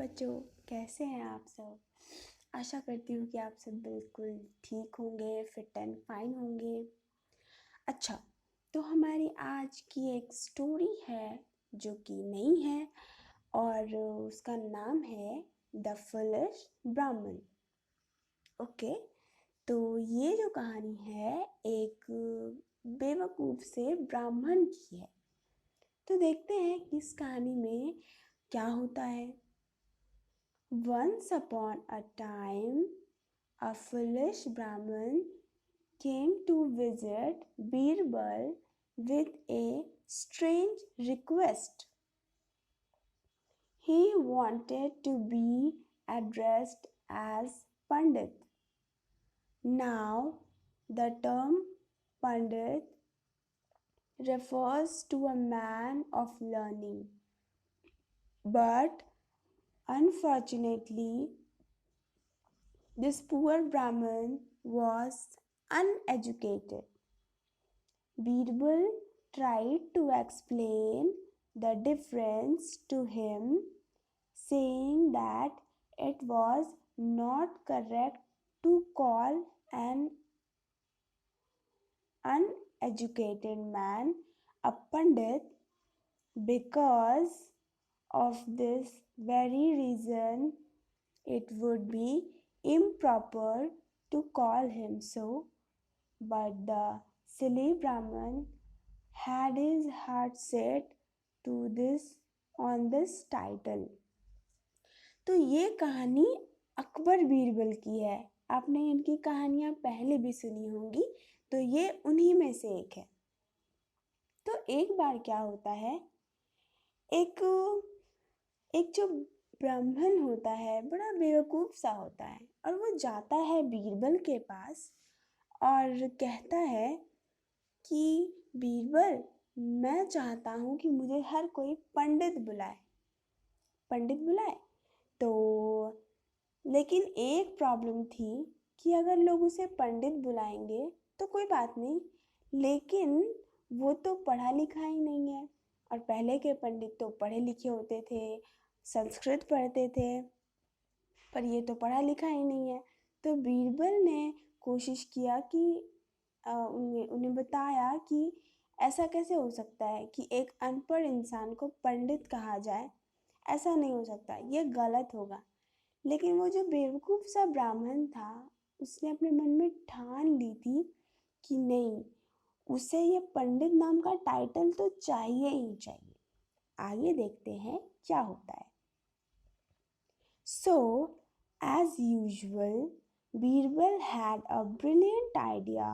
बच्चों, कैसे हैं आप सब। आशा करती हूँ कि आप सब बिल्कुल ठीक होंगे, फिट एंड फाइन होंगे। अच्छा, तो हमारी आज की एक स्टोरी है जो कि नई है और उसका नाम है द फुलिश ब्राह्मण। ओके, तो ये जो कहानी है एक बेवकूफ़ से ब्राह्मण की है। तो देखते हैं कि इस कहानी में क्या होता है। Once upon a time, a foolish Brahmin came to visit Birbal with a strange request. He wanted to be addressed as Pandit. Now, the term Pandit refers to a man of learning, but unfortunately, this poor Brahmin was uneducated. Birbal tried to explain the difference to him, saying that it was not correct to call an uneducated man a Pandit because of this very reason it would be improper to call him so, but the silly Brahman had his heart set to this on this title. तो ये कहानी अकबर बीरबल की है। आपने इनकी कहानियाँ पहले भी सुनी होंगी, तो ये उन्हीं में से एक है। तो एक बार क्या होता है, एक एक जो ब्राह्मण होता है बड़ा बेवकूफ़ सा होता है और वो जाता है बीरबल के पास और कहता है कि बीरबल, मैं चाहता हूँ कि मुझे हर कोई पंडित बुलाए। तो लेकिन एक प्रॉब्लम थी कि अगर लोग उसे पंडित बुलाएंगे तो कोई बात नहीं, लेकिन वो तो पढ़ा लिखा ही नहीं है। और पहले के पंडित तो पढ़े लिखे होते थे, संस्कृत पढ़ते थे, पर ये तो पढ़ा लिखा ही नहीं है। तो बीरबल ने कोशिश किया कि उन्हें बताया कि ऐसा कैसे हो सकता है कि एक अनपढ़ इंसान को पंडित कहा जाए। ऐसा नहीं हो सकता, ये गलत होगा। लेकिन वो जो बेवकूफ़ सा ब्राह्मण था, उसने अपने मन में ठान ली थी कि नहीं, उसे ये पंडित नाम का टाइटल तो चाहिए ही चाहिए। आगे देखते हैं क्या होता है। So, as usual, Birbal had a brilliant idea.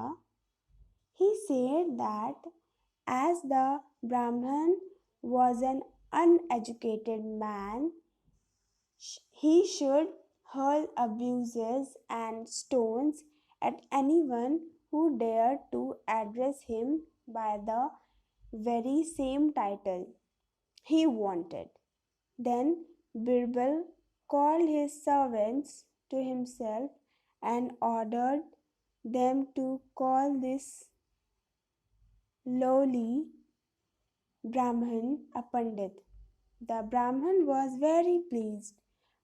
He said that as the Brahman was an uneducated man, he should hurl abuses and stones at anyone who dared to address him by the very same title he wanted. Then Birbal called his servants to himself and ordered them to call this lowly Brahman a Pandit. The Brahman was very pleased,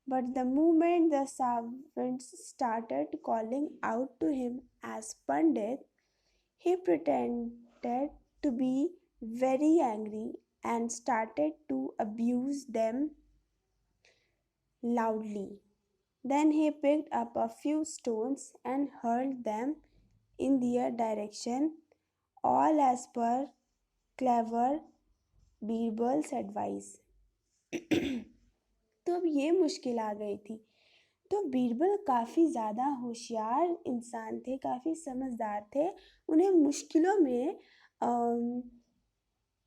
but the moment the servants started calling out to him as Pandit, he pretended to be very angry and started to abuse them loudly. Then he picked up a few stones and hurled them in their direction, all as per clever Birbal's advice. तो अब ये मुश्किल आ गई थी। तो बीरबल काफ़ी ज़्यादा होशियार इंसान थे, काफ़ी समझदार थे। उन्हें मुश्किलों में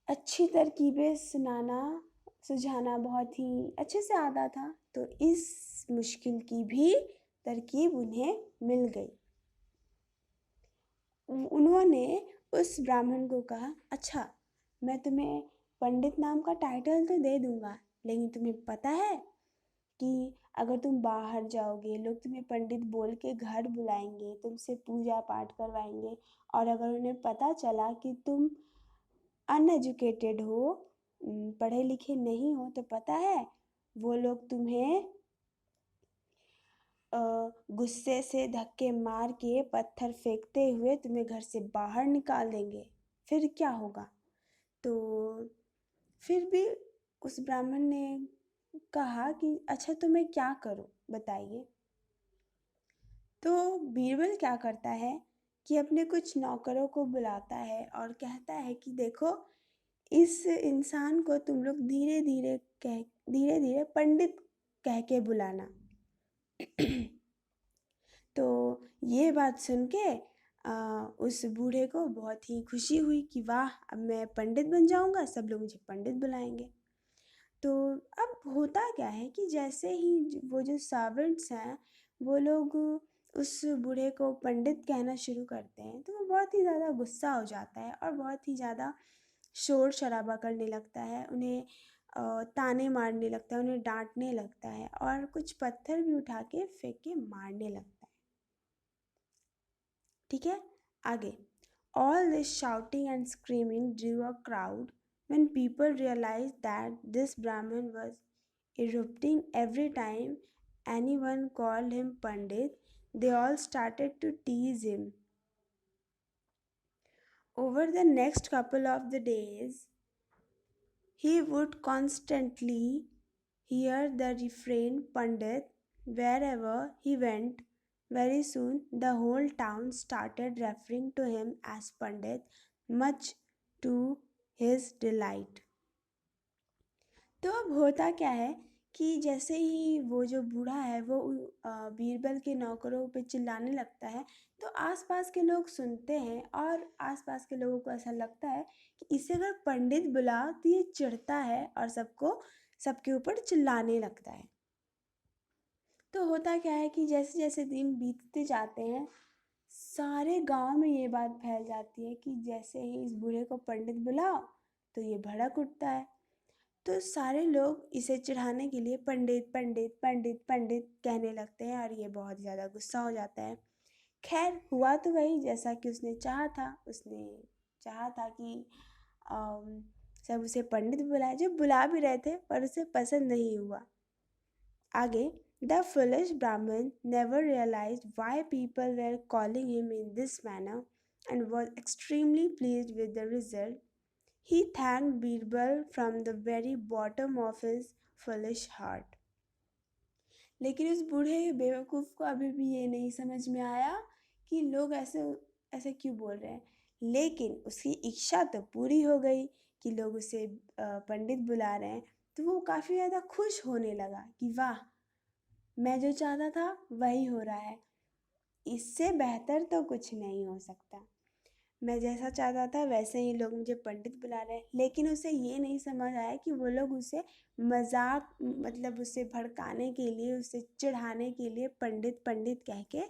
अच्छी तरकीबें सुझाना बहुत ही अच्छे से आता था। तो इस मुश्किल की भी तरकीब उन्हें मिल गई। उन्होंने उस ब्राह्मण को कहा, अच्छा, मैं तुम्हें पंडित नाम का टाइटल तो दे दूंगा, लेकिन तुम्हें पता है कि अगर तुम बाहर जाओगे, लोग तुम्हें पंडित बोल के घर बुलाएंगे, तुमसे पूजा पाठ करवाएंगे, और अगर उन्हें पता चला कि तुम अनएजुकेटेड हो, पढ़े लिखे नहीं हो, तो पता है वो लोग तुम्हें गुस्से से धक्के मार के पत्थर फेंकते हुए तुम्हें घर से बाहर निकाल देंगे, फिर क्या होगा? तो फिर भी उस ब्राह्मण ने कहा कि अच्छा तो मैं क्या करूं, बताइए। तो बीरबल क्या करता है कि अपने कुछ नौकरों को बुलाता है और कहता है कि देखो, इस इंसान को तुम लोग धीरे धीरे पंडित कह के बुलाना। तो ये बात सुन के उस बूढ़े को बहुत ही खुशी हुई कि वाह, अब मैं पंडित बन जाऊंगा, सब लोग मुझे पंडित बुलाएंगे। तो अब होता क्या है कि जैसे ही वो जो सर्वेंट्स हैं, वो लोग उस बूढ़े को पंडित कहना शुरू करते हैं, तो वो बहुत ही ज़्यादा गुस्सा हो जाता है और बहुत ही ज़्यादा शोर शराबा करने लगता है, उन्हें ताने मारने लगता है, उन्हें डांटने लगता है और कुछ पत्थर भी उठा के फेंक के मारने लगता है। ठीक है, आगे। All this shouting and screaming drew a crowd. When people realized that this Brahmin was erupting every time anyone called him Pandit, they all started to tease him. Over the next couple of the days, he would constantly hear the refrain Pandit wherever he went. Very soon, the whole town started referring to him as Pandit, much to his delight. तो अब होता क्या है कि जैसे ही वो जो बूढ़ा है वो बीरबल के नौकरों पे चिल्लाने लगता है, तो आसपास के लोग सुनते हैं और आसपास के लोगों को ऐसा लगता है कि इसे अगर पंडित बुला तो ये चिढ़ता है और सबके ऊपर चिल्लाने लगता है। तो होता क्या है कि जैसे जैसे दिन बीतते जाते हैं, सारे गांव में ये बात फैल जाती है कि जैसे ही इस बूढ़े को पंडित बुलाओ तो ये भड़क उठता है। तो सारे लोग इसे चिढ़ाने के लिए पंडित पंडित पंडित पंडित कहने लगते हैं और ये बहुत ज़्यादा गुस्सा हो जाता है। खैर, हुआ तो वही जैसा कि उसने चाहा था। उसने चाहा था कि अम, सब उसे पंडित बुलाए, जो बुला भी रहे थे, पर उसे पसंद नहीं हुआ। आगे, the foolish Brahmin never realized why people were calling him in this manner and was extremely pleased with the result. He thanked Birbal from the very bottom of his foolish heart. लेकिन उस बूढ़े बेवकूफ़ को अभी भी ये नहीं समझ में आया कि लोग ऐसे ऐसे क्यों बोल रहे हैं। लेकिन उसकी इच्छा तो पूरी हो गई कि लोग उसे पंडित बुला रहे हैं, तो वो काफ़ी ज़्यादा खुश होने लगा कि वाह, मैं जो चाहता था वही हो रहा है, इससे बेहतर तो कुछ नहीं हो सकता। मैं जैसा चाहता था वैसे ही लोग मुझे पंडित बुला रहे हैं। लेकिन उसे ये नहीं समझ आया कि वो लोग उसे मजाक, मतलब उसे भड़काने के लिए, उसे चिढ़ाने के लिए पंडित पंडित कह के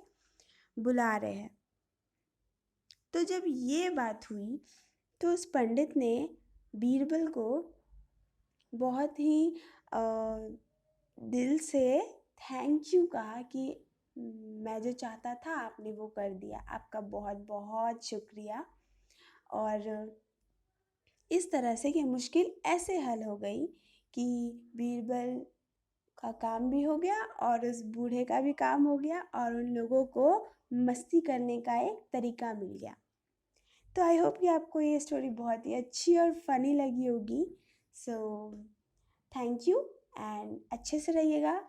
बुला रहे हैं। तो जब ये बात हुई तो उस पंडित ने बीरबल को बहुत ही दिल से थैंक यू कहा कि मैं जो चाहता था आपने वो कर दिया, आपका बहुत बहुत शुक्रिया। और इस तरह से ये मुश्किल ऐसे हल हो गई कि बीरबल का काम भी हो गया और उस बूढ़े का भी काम हो गया और उन लोगों को मस्ती करने का एक तरीका मिल गया। तो आई होप कि आपको ये स्टोरी बहुत ही अच्छी और फनी लगी होगी। सो थैंक यू एंड अच्छे से रहिएगा।